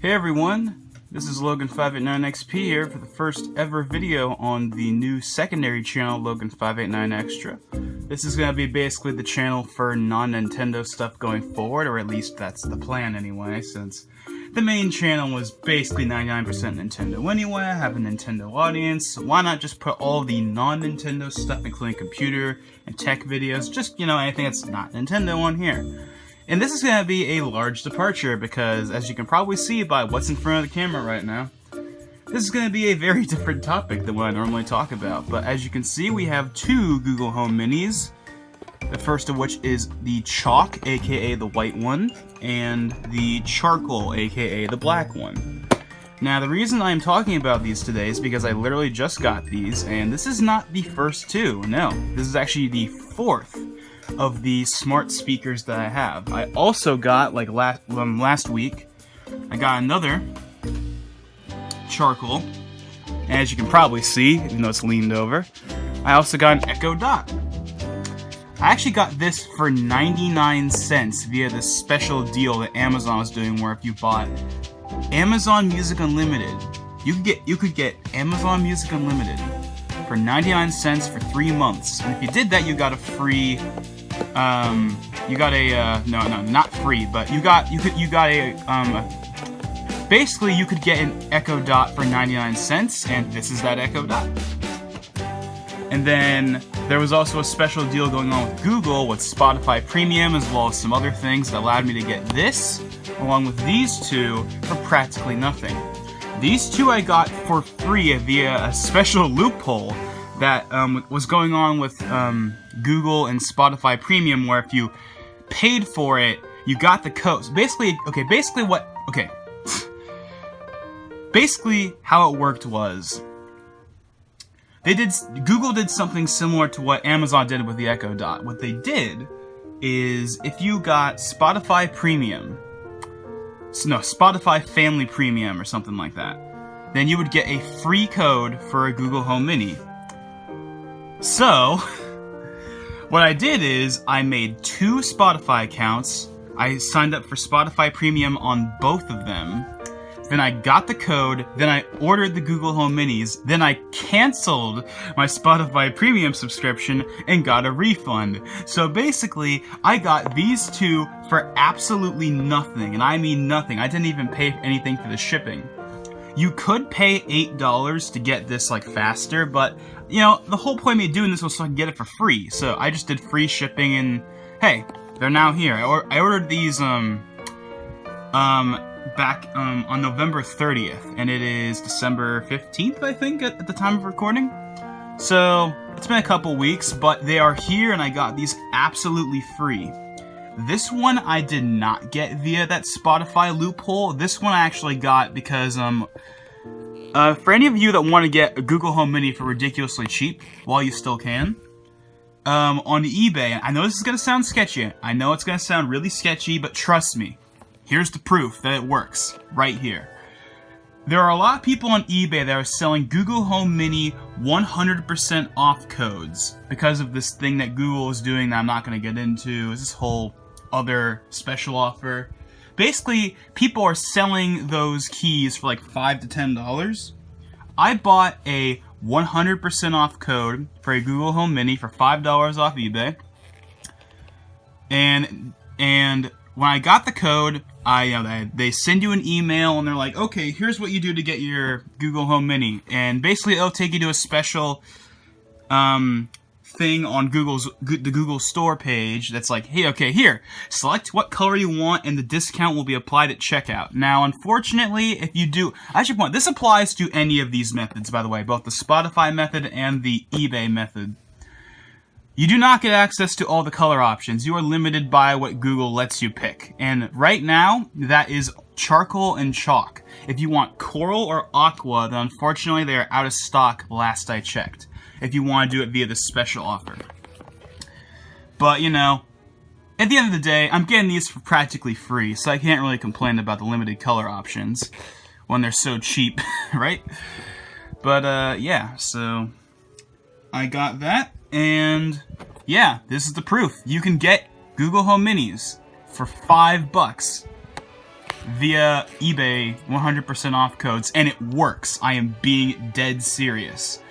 Hey everyone, this is Logan589XP here for the first ever video on the new secondary channel, Logan589Extra. This is going to be basically the channel for non-Nintendo stuff going forward, or at least that's the plan anyway, since the main channel was basically 99% Nintendo anyway. I have a Nintendo audience, so why not just put all the non-Nintendo stuff, including computer and tech videos, just, anything that's not Nintendo on here. And this is going to be a large departure because, as you can probably see by what's in front of the camera right now, this is going to be a very different topic than what I normally talk about. But as you can see, we have two Google Home Minis. The first of which is the Chalk, aka the white one, and the Charcoal, aka the black one. Now, the reason I'm talking about these today is because I literally just got these, and this is not the first two. No, this is actually the fourth of the smart speakers that I have. I also got, like last week, I got another Charcoal, and as you can probably see, even though it's leaned over, I also got an Echo Dot. I actually got this for 99 cents via this special deal that Amazon was doing, where if you bought Amazon Music Unlimited, you could get Amazon Music Unlimited for 99 cents for 3 months. And if you did that, you got a free not free, but basically you could get an Echo Dot for 99 cents, and this is that Echo Dot. And then there was also a special deal going on with Google with Spotify Premium, as well as some other things that allowed me to get this, along with these two, for practically nothing. These two I got for free via a special loophole that was going on with Google and Spotify Premium, where if you paid for it, you got the code. So basically how it worked was, Google did something similar to what Amazon did with the Echo Dot. What they did is, if you got Spotify Premium, Spotify Family Premium or something like that, then you would get a free code for a Google Home Mini. So, what I did is, I made 2 Spotify accounts. I signed up for Spotify Premium on both of them. Then I got the code, then I ordered the Google Home Minis, then I canceled my Spotify Premium subscription and got a refund. So basically, I got these two for absolutely nothing, and I mean nothing. I didn't even pay anything for the shipping. You could pay $8 to get this faster, but the whole point of me doing this was so I could get it for free. So I just did free shipping, and hey, they're now here. I ordered these back on November 30th, and it is December 15th, I think, at the time of recording. So it's been a couple weeks, but they are here, and I got these absolutely free. This one I did not get via that Spotify loophole. This one I actually got because for any of you that want to get a Google Home Mini for ridiculously cheap while you still can, on eBay, I know this is gonna sound sketchy. I know it's gonna sound really sketchy, but trust me. Here's the proof that it works, right here. There are a lot of people on eBay that are selling Google Home Mini 100% off codes because of this thing that Google is doing that I'm not going to get into. It's this whole other special offer. Basically, people are selling those keys for like $5 to $10. I bought a 100% off code for a Google Home Mini for $5 off eBay. And when I got the code, they send you an email, and they're like, okay, here's what you do to get your Google Home Mini. And basically, it'll take you to a special thing on the Google Store page that's like, hey, okay, here, select what color you want, and the discount will be applied at checkout. Now, unfortunately, if you do, I should point, this applies to any of these methods, by the way, both the Spotify method and the eBay method. You do not get access to all the color options. You are limited by what Google lets you pick. And right now, that is Charcoal and Chalk. If you want Coral or Aqua, then unfortunately they are out of stock last I checked, if you want to do it via this special offer. But, at the end of the day, I'm getting these for practically free, so I can't really complain about the limited color options when they're so cheap, right? But, yeah, so I got that. And yeah, this is the proof. You can get Google Home Minis for $5 via eBay 100% off codes, and it works. I am being dead serious.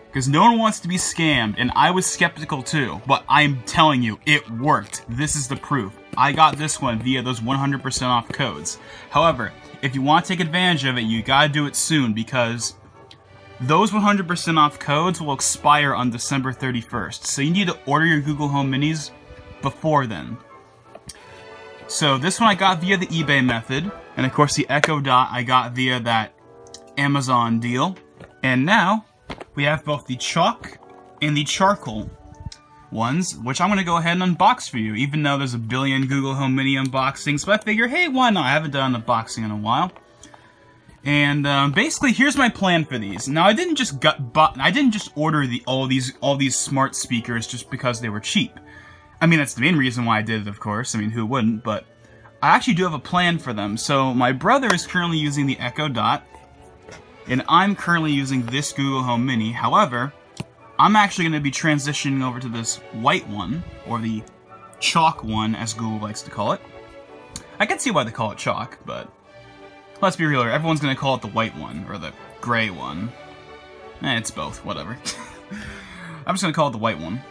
Because no one wants to be scammed, and I was skeptical too, but I'm telling you, it worked. This is the proof. I got this one via those 100% off codes. However, if you want to take advantage of it, you gotta do it soon, because those 100% off codes will expire on December 31st. So you need to order your Google Home Minis before then. So this one I got via the eBay method, and of course the Echo Dot I got via that Amazon deal. And now we have both the chalk and the charcoal ones, which I'm going to go ahead and unbox for you, even though there's a billion Google Home Mini unboxings. But I figure, hey, why not? I haven't done an unboxing in a while. And basically, here's my plan for these. Now, I didn't just order all these smart speakers just because they were cheap. I mean, that's the main reason why I did it, of course. I mean, who wouldn't? But I actually do have a plan for them. So my brother is currently using the Echo Dot, and I'm currently using this Google Home Mini. However, I'm actually going to be transitioning over to this white one, or the chalk one, as Google likes to call it. I can see why they call it chalk, but let's be real here. Everyone's going to call it the white one, or the gray one. It's both, whatever. I'm just going to call it the white one.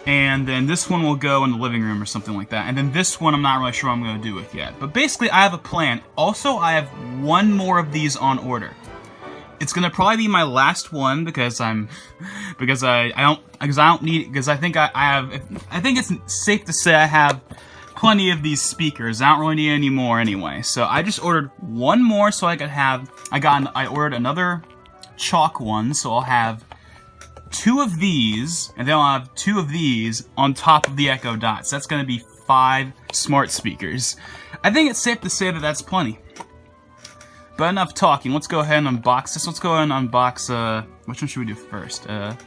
And then this one will go in the living room or something like that. And then this one I'm not really sure what I'm going to do with yet. But basically, I have a plan. Also, I have one more of these on order. It's gonna probably be my last one because I think it's safe to say I have plenty of these speakers. I don't really need any more anyway. So I just ordered one more so I ordered another chalk one, so I'll have two of these, and then I'll have two of these on top of the Echo Dot. So that's gonna be 5 smart speakers. I think it's safe to say that that's plenty. But enough talking, let's go ahead and unbox this. Let's go ahead and unbox, which one should we do first? Well,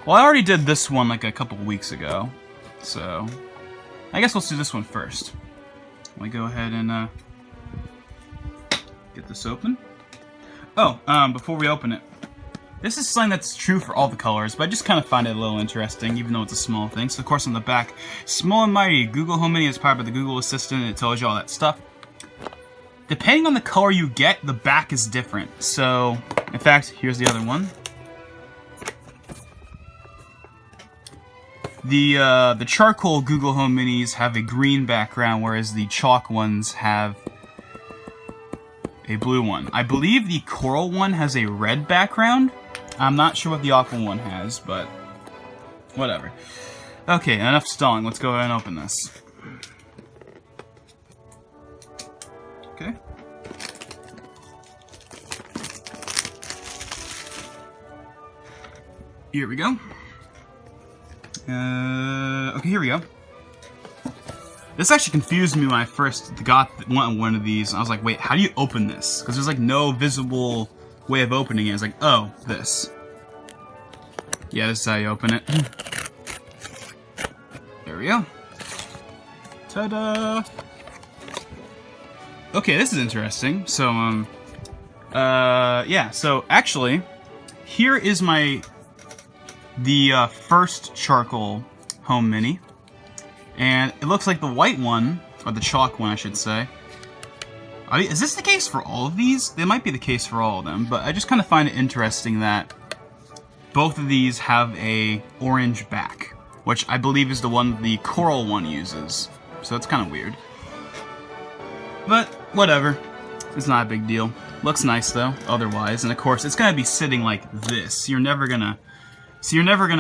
I already did this one like a couple weeks ago, so I guess let's do this one first. Let me go ahead and, get this open. Oh, before we open it, this is something that's true for all the colors, but I just kind of find it a little interesting, even though it's a small thing. So, of course, on the back, small and mighty, Google Home Mini is powered by the Google Assistant, and it tells you all that stuff. Depending on the color you get, the back is different. So, in fact, here's the other one. The charcoal Google Home Minis have a green background, whereas the chalk ones have a blue one. I believe the coral one has a red background. I'm not sure what the aqua one has, but whatever. Okay, enough stalling. Let's go ahead and open this. Okay. Here we go. Okay, here we go. This actually confused me when I first got one of these. I was like, wait, how do you open this? Because there's like no visible way of opening it. It's like, oh, this. Yeah, this is how you open it. There we go. Ta-da! Okay, this is interesting. So, yeah, so actually, here is the first charcoal Home Mini. And it looks like the white one, or the chalk one, I should say. Is this the case for all of these? They might be the case for all of them, but I just kind of find it interesting that both of these have a orange back, which I believe is the one the coral one uses. So that's kind of weird. But, whatever. It's not a big deal. Looks nice, though, otherwise. And, of course, it's going to be sitting like this. You're never going to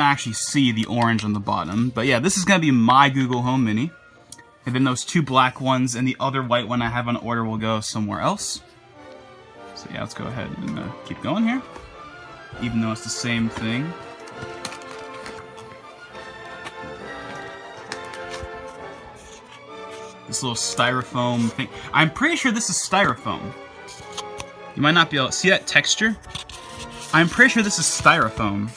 actually see the orange on the bottom. But, yeah, this is going to be my Google Home Mini. And then those 2 black ones and the other white one I have on order will go somewhere else. So, yeah, let's go ahead and keep going here. Even though it's the same thing. This little styrofoam thing. I'm pretty sure this is styrofoam. You might not be able to see that texture. I'm pretty sure this is styrofoam.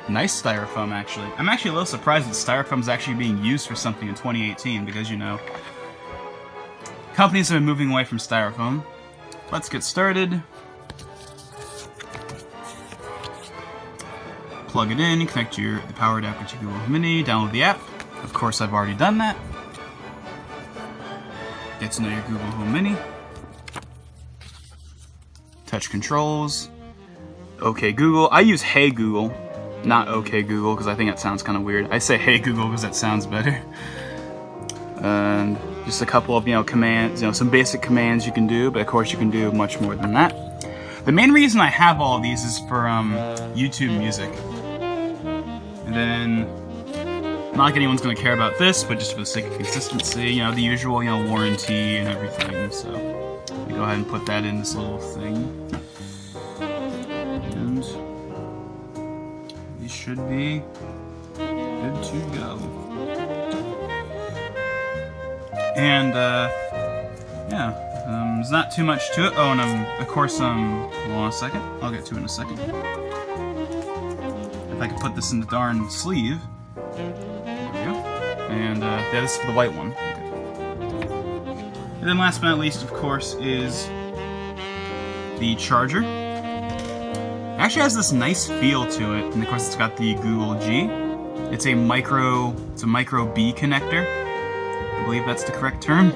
Nice styrofoam, actually. I'm actually a little surprised that styrofoam is actually being used for something in 2018 because, you know, companies have been moving away from styrofoam. Let's get started. Plug it in, connect the power adapter to Google Home Mini, download the app. Of course, I've already done that. Get to know your Google Home Mini. Touch controls. OK Google. I use Hey Google, not OK Google, because I think that sounds kind of weird. I say Hey Google because that sounds better. And just a couple of commands, some basic commands you can do, but of course you can do much more than that. The main reason I have all these is for YouTube Music. And then, not like anyone's going to care about this, but just for the sake of consistency, the usual, warranty and everything. So, we go ahead and put that in this little thing. And these should be good to go. And, yeah, there's not too much to it. Oh, and of course, hold on a second. I'll get to it in a second. If I could put this in the darn sleeve. There we go. And, yeah, this is for the white one. Okay. And then last but not least, of course, is the charger. It actually has this nice feel to it, and of course it's got the Google G. It's a micro B connector. I believe that's the correct term.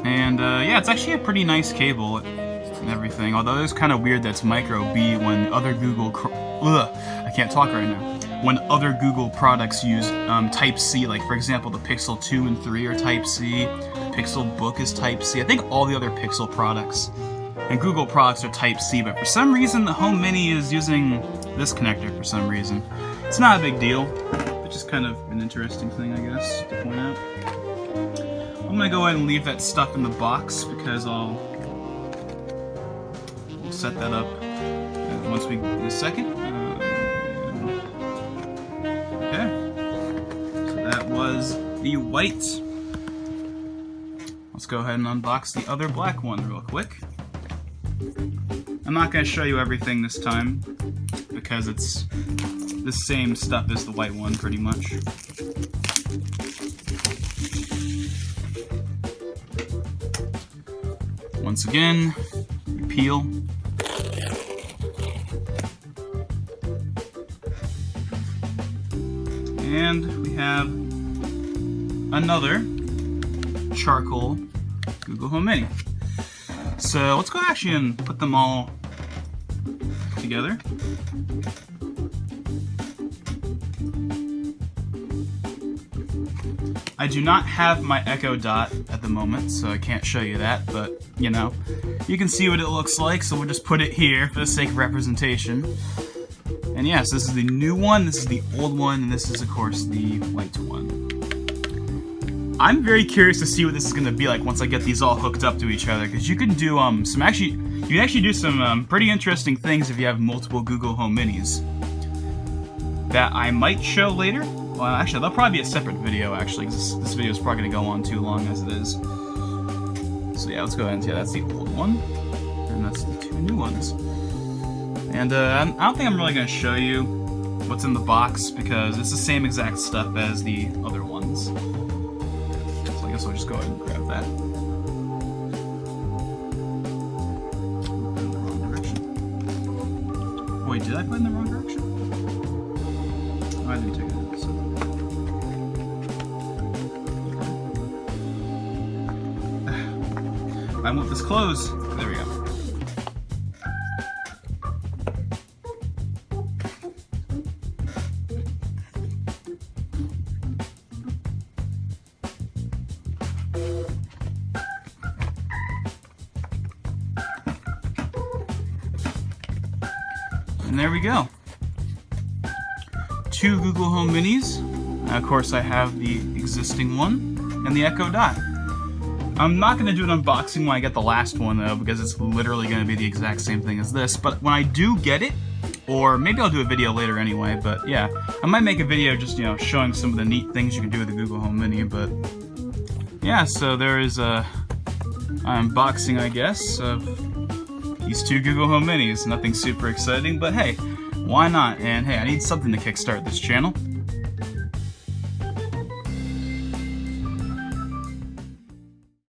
And yeah, it's actually a pretty nice cable and everything. Although it's kind of weird that it's micro B when other Google I can't talk right now. When other Google products use Type C, like for example the Pixel 2 and 3 are Type C, the Pixel Book is Type C. I think all the other Pixel products and Google products are Type C, but for some reason the Home Mini is using this connector for some reason. It's not a big deal. It's just kind of an interesting thing, I guess, to point out. I'm gonna go ahead and leave that stuff in the box because we'll set that up once in a second. Okay, so that was the white. Let's go ahead and unbox the other black one real quick. I'm not gonna show you everything this time because it's the same stuff as the white one, pretty much. Once again, you peel. And we have another charcoal Google Home Mini. So let's go actually and put them all together. I do not have my Echo Dot at the moment, so I can't show you that, but, you can see what it looks like, so we'll just put it here for the sake of representation. And yes, this is the new one, this is the old one, and this is, of course, the white one. I'm very curious to see what this is going to be like once I get these all hooked up to each other, because you can do, you can actually do some pretty interesting things if you have multiple Google Home Minis that I might show later. Well, actually, that'll probably be a separate video, actually, because this video is probably going to go on too long as it is. So yeah, let's go ahead and see. That's the old one, and that's the two new ones. And I don't think I'm really going to show you what's in the box, because it's the same exact stuff as the other ones. So I guess I'll just go ahead and grab that. In the wrong direction. Wait, did I put it in the wrong direction? Oh, I didn't take it. I want this closed. There we go. And there we go. Two Google Home Minis. Of course, I have the existing one and the Echo Dot. I'm not going to do an unboxing when I get the last one, though, because it's literally going to be the exact same thing as this. But when I do get it, or maybe I'll do a video later anyway, but yeah, I might make a video just, showing some of the neat things you can do with the Google Home Mini, but yeah, so there is a unboxing, I guess, of these two Google Home Minis. Nothing super exciting, but hey, why not? And hey, I need something to kickstart this channel.